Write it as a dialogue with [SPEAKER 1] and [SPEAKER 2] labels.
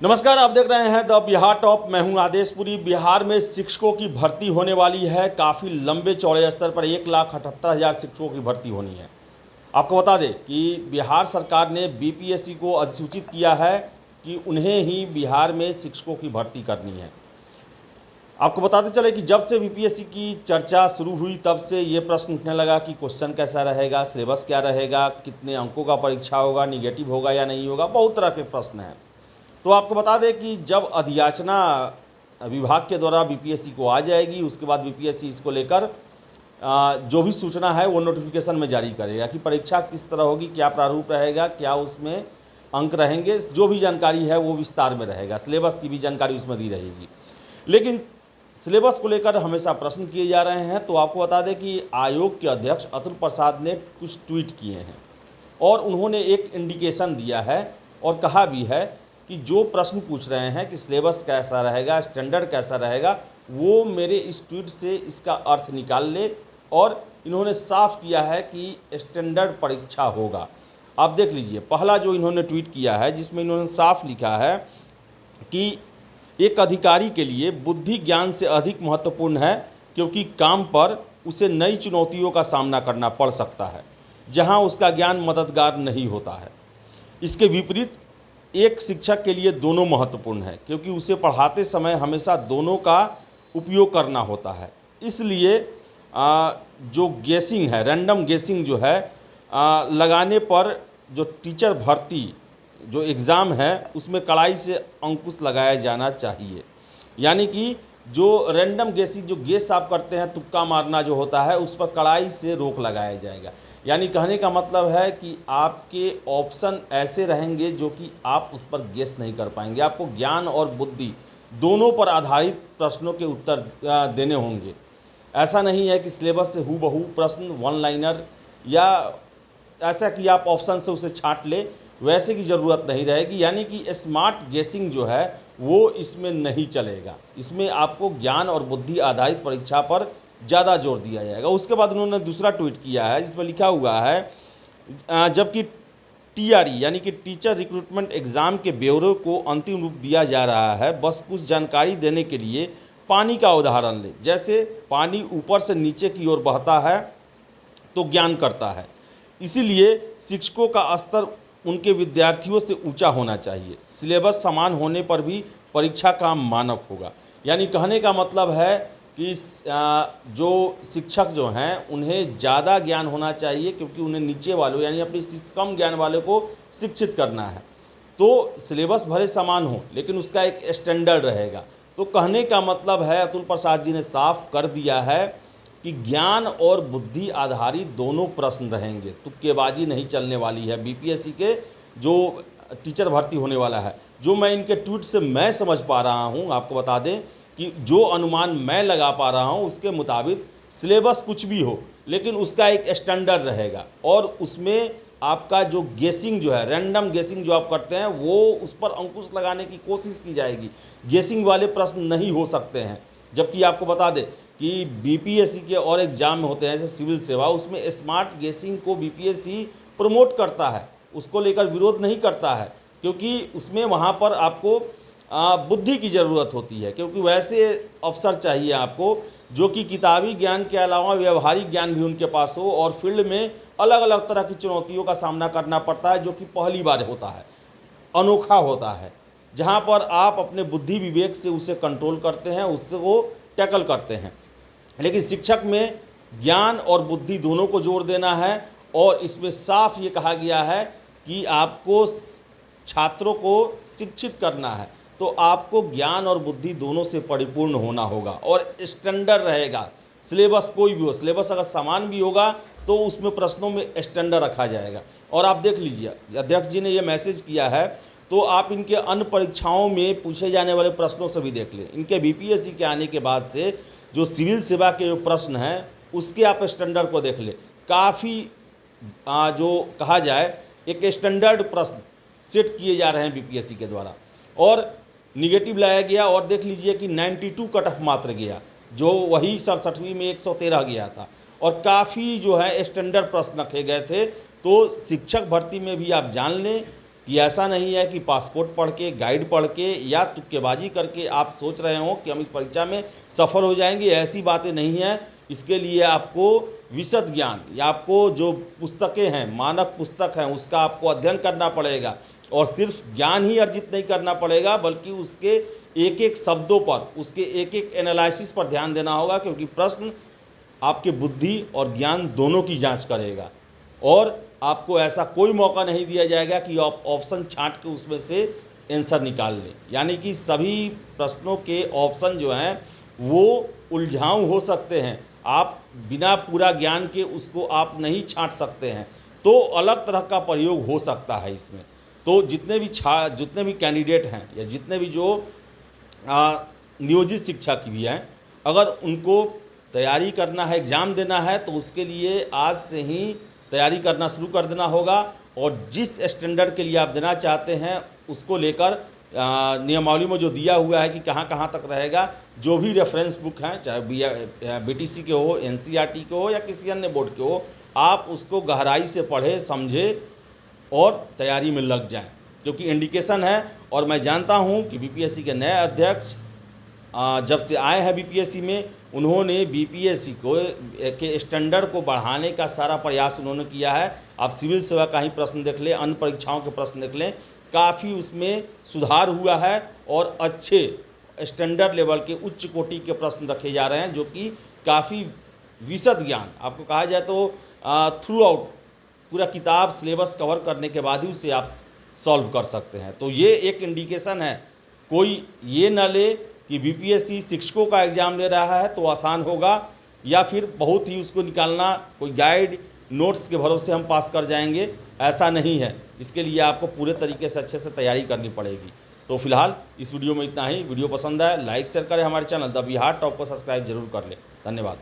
[SPEAKER 1] नमस्कार, आप देख रहे हैं द बिहार टॉप। मैं हूं आदेशपुरी। बिहार में शिक्षकों की भर्ती होने वाली है। काफ़ी लंबे चौड़े स्तर पर 1,78,000 शिक्षकों की भर्ती होनी है। आपको बता दें कि बिहार सरकार ने बीपीएससी को अधिसूचित किया है कि उन्हें ही बिहार में शिक्षकों की भर्ती करनी है। आपको बताते चले कि जब से बीपीएससी की चर्चा शुरू हुई तब से ये प्रश्न उठने लगा कि क्वेश्चन कैसा रहेगा, सिलेबस क्या रहेगा, कितने अंकों का परीक्षा होगा, निगेटिव होगा या नहीं होगा, बहुत तरह के प्रश्न हैं। तो आपको बता दें कि जब अधियाचना विभाग के द्वारा बीपीएससी को आ जाएगी, उसके बाद बीपीएससी इसको लेकर जो भी सूचना है वो नोटिफिकेशन में जारी करेगा कि परीक्षा किस तरह होगी, क्या प्रारूप रहेगा, क्या उसमें अंक रहेंगे, जो भी जानकारी है वो विस्तार में रहेगा। सिलेबस की भी जानकारी उसमें दी रहेगी। लेकिन सिलेबस को लेकर हमेशा प्रश्न किए जा रहे हैं। तो आपको बता दें कि आयोग के अध्यक्ष अतुल प्रसाद ने कुछ ट्वीट किए हैं और उन्होंने एक इंडिकेशन दिया है और कहा भी है कि जो प्रश्न पूछ रहे हैं कि सिलेबस कैसा रहेगा, स्टैंडर्ड कैसा रहेगा, वो मेरे इस ट्वीट से इसका अर्थ निकाल ले। और इन्होंने साफ किया है कि स्टैंडर्ड परीक्षा होगा। आप देख लीजिए, पहला जो इन्होंने ट्वीट किया है जिसमें इन्होंने साफ लिखा है कि एक अधिकारी के लिए बुद्धि ज्ञान से अधिक महत्वपूर्ण है, क्योंकि काम पर उसे नई चुनौतियों का सामना करना पड़ सकता है जहां उसका ज्ञान मददगार नहीं होता है। इसके विपरीत एक शिक्षक के लिए दोनों महत्वपूर्ण है, क्योंकि उसे पढ़ाते समय हमेशा दोनों का उपयोग करना होता है। इसलिए जो गेसिंग है, रैंडम गेसिंग जो है लगाने पर जो टीचर भर्ती जो एग्ज़ाम है उसमें कड़ाई से अंकुश लगाया जाना चाहिए। यानी कि जो रैंडम गेसिंग, जो गेस आप करते हैं, तुक्का मारना जो होता है, उस पर कड़ाई से रोक लगाया जाएगा। यानी कहने का मतलब है कि आपके ऑप्शन ऐसे रहेंगे जो कि आप उस पर गेस नहीं कर पाएंगे। आपको ज्ञान और बुद्धि दोनों पर आधारित प्रश्नों के उत्तर देने होंगे। ऐसा नहीं है कि सिलेबस से हूबहू प्रश्न वन लाइनर या ऐसा कि आप ऑप्शन से उसे छांट ले, वैसे की ज़रूरत नहीं रहेगी। यानी कि स्मार्ट गेसिंग जो है वो इसमें नहीं चलेगा। इसमें आपको ज्ञान और बुद्धि आधारित परीक्षा पर ज़्यादा जोर दिया जाएगा। उसके बाद उन्होंने दूसरा ट्वीट किया है जिसमें लिखा हुआ है जबकि टीआरई यानी कि टीचर रिक्रूटमेंट एग्ज़ाम के ब्यौरे को अंतिम रूप दिया जा रहा है, बस कुछ जानकारी देने के लिए पानी का उदाहरण लें। जैसे पानी ऊपर से नीचे की ओर बहता है तो ज्ञान करता है, इसीलिए शिक्षकों का स्तर उनके विद्यार्थियों से ऊंचा होना चाहिए। सिलेबस समान होने पर भी परीक्षा का मानक होगा। यानी कहने का मतलब है कि जो शिक्षक जो हैं उन्हें ज़्यादा ज्ञान होना चाहिए, क्योंकि उन्हें नीचे वालों यानी अपनी कम ज्ञान वालों को शिक्षित करना है। तो सिलेबस भले समान हो लेकिन उसका एक स्टैंडर्ड रहेगा। तो कहने का मतलब है, अतुल प्रसाद जी ने साफ कर दिया है कि ज्ञान और बुद्धि आधारित दोनों प्रश्न रहेंगे। तुक्केबाजी नहीं चलने वाली है। बीपीएससी के जो टीचर भर्ती होने वाला है, जो मैं इनके ट्वीट से मैं समझ पा रहा हूँ, आपको बता दें कि जो अनुमान मैं लगा पा रहा हूँ उसके मुताबिक सिलेबस कुछ भी हो लेकिन उसका एक स्टैंडर्ड रहेगा और उसमें आपका जो गेसिंग जो है, रैंडम गेसिंग जो आप करते हैं, वो उस पर अंकुश लगाने की कोशिश की जाएगी। गेसिंग वाले प्रश्न नहीं हो सकते हैं। जबकि आपको बता दें कि बीपीएससी के और एग्जाम में होते हैं जैसे सिविल सेवा, उसमें स्मार्ट गेसिंग को बीपीएससी प्रमोट करता है, उसको लेकर विरोध नहीं करता है, क्योंकि उसमें वहाँ पर आपको बुद्धि की ज़रूरत होती है। क्योंकि वैसे अफसर चाहिए आपको जो कि किताबी ज्ञान के अलावा व्यवहारिक ज्ञान भी उनके पास हो और फील्ड में अलग अलग तरह की चुनौतियों का सामना करना पड़ता है, जो कि पहली बार होता है, अनोखा होता है, जहाँ पर आप अपने बुद्धि विवेक से उसे कंट्रोल करते हैं, उससे वो टैकल करते हैं। लेकिन शिक्षक में ज्ञान और बुद्धि दोनों को जोड़ देना है और इसमें साफ ये कहा गया है कि आपको छात्रों को शिक्षित करना है, तो आपको ज्ञान और बुद्धि दोनों से परिपूर्ण होना होगा और स्टैंडर्ड रहेगा। सिलेबस कोई भी हो, सिलेबस अगर समान भी होगा तो उसमें प्रश्नों में स्टैंडर्ड रखा जाएगा। और आप देख लीजिए, अध्यक्ष जी ने ये मैसेज किया है, तो आप इनके अन्य परीक्षाओं में पूछे जाने वाले प्रश्नों से भी देख लें। इनके बीपीएससी के आने के बाद से जो सिविल सेवा के जो प्रश्न हैं उसके आप स्टैंडर्ड को देख लें। काफ़ी जो कहा जाए एक स्टैंडर्ड प्रश्न सेट किए जा रहे हैं बीपीएससी के द्वारा और निगेटिव लाया गया। और देख लीजिए कि 92 कट ऑफ मात्र गया, जो वही 67वीं में 113 गया था और काफ़ी जो है स्टैंडर्ड प्रश्न रखे गए थे। तो शिक्षक भर्ती में भी आप जान लें कि ऐसा नहीं है कि पासपोर्ट पढ़ के, गाइड पढ़ के या तुक्केबाजी करके आप सोच रहे हो कि हम इस परीक्षा में सफल हो जाएंगे। ऐसी बातें नहीं हैं। इसके लिए आपको विशद ज्ञान या आपको जो पुस्तकें हैं, मानक पुस्तक हैं, उसका आपको अध्ययन करना पड़ेगा। और सिर्फ ज्ञान ही अर्जित नहीं करना पड़ेगा, बल्कि उसके एक एक शब्दों पर, उसके एक एक एनालिसिस पर ध्यान देना होगा, क्योंकि प्रश्न आपके बुद्धि और ज्ञान दोनों की जांच करेगा। और आपको ऐसा कोई मौका नहीं दिया जाएगा कि आप ऑप्शन छांट के उसमें से आंसर निकाल लें। यानी कि सभी प्रश्नों के ऑप्शन जो हैं वो उलझाऊ हो सकते हैं। आप बिना पूरा ज्ञान के उसको आप नहीं छांट सकते हैं, तो अलग तरह का प्रयोग हो सकता है इसमें। तो जितने भी कैंडिडेट हैं या जितने भी जो नियोजित शिक्षक भी हैं, अगर उनको तैयारी करना है, एग्ज़ाम देना है, तो उसके लिए आज से ही तैयारी करना शुरू कर देना होगा। और जिस स्टैंडर्ड के लिए आप देना चाहते हैं उसको लेकर नियमावली में जो दिया हुआ है कि कहाँ कहाँ तक रहेगा, जो भी रेफरेंस बुक हैं, चाहे बीटीसी के हो, एनसीईआरटी के हो या किसी अन्य बोर्ड के हो, आप उसको गहराई से पढ़ें, समझें और तैयारी में लग जाएं। क्योंकि इंडिकेशन है, और मैं जानता हूं कि बीपीएससी के नए अध्यक्ष जब से आए हैं बीपीएससी में, उन्होंने बीपीएससी को के स्टैंडर्ड को बढ़ाने का सारा प्रयास उन्होंने किया है। आप सिविल सेवा का ही प्रश्न देख लें, अन्य परीक्षाओं के प्रश्न देख लें, काफ़ी उसमें सुधार हुआ है और अच्छे स्टैंडर्ड लेवल के उच्च कोटि के प्रश्न रखे जा रहे हैं, जो कि काफ़ी विशद ज्ञान, आपको कहा जाए तो थ्रू आउट पूरा किताब सिलेबस कवर करने के बाद ही उसे आप सॉल्व कर सकते हैं। तो ये एक इंडिकेशन है। कोई ये न ले कि बीपीएससी शिक्षकों का एग्ज़ाम ले रहा है तो आसान होगा, या फिर बहुत ही उसको निकालना, कोई गाइड नोट्स के भरोसे हम पास कर जाएंगे, ऐसा नहीं है। इसके लिए आपको पूरे तरीके से अच्छे से तैयारी करनी पड़ेगी। तो फिलहाल इस वीडियो में इतना ही। वीडियो पसंद आए लाइक शेयर करें, हमारे चैनल द बिहार टॉप को सब्सक्राइब जरूर कर लें। धन्यवाद।